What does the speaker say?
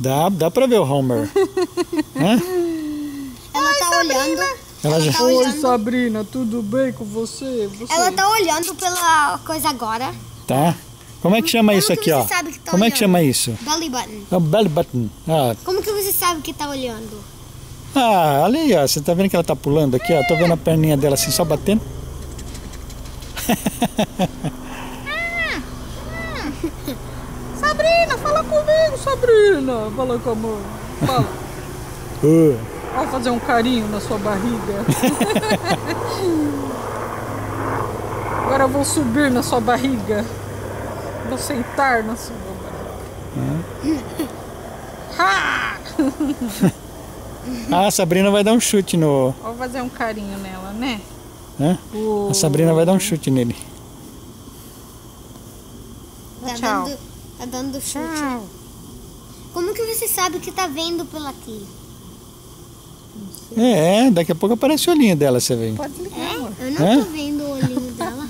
Dá pra ver o Homer. Ela tá olhando. Ela já... Oi, Sabrina, tudo bem com você? Ela tá olhando pela coisa agora. Tá. Como é que chama isso que aqui, você ó? sabe que tá Como é que olhando? chama isso? Belly button. É o belly button. Como que você sabe que tá olhando? Ali, ó. Você tá vendo que ela tá pulando aqui, ó? Tô vendo a perninha dela assim, só batendo. Sabrina, fala comigo, Sabrina. Fala com a mãe. Fala. Vou fazer um carinho na sua barriga. Agora eu vou subir na sua barriga. Vou sentar na sua barriga. A Sabrina vai dar um chute no... Vou fazer um carinho nela, né? A Sabrina vai dar um chute nele. Tchau. Tá dando chute. Tchau. Como que você sabe que tá vendo pela aqui? Daqui a pouco aparece o olhinho dela, você vê. Pode ligar, amor. Eu não tô vendo o olhinho dela.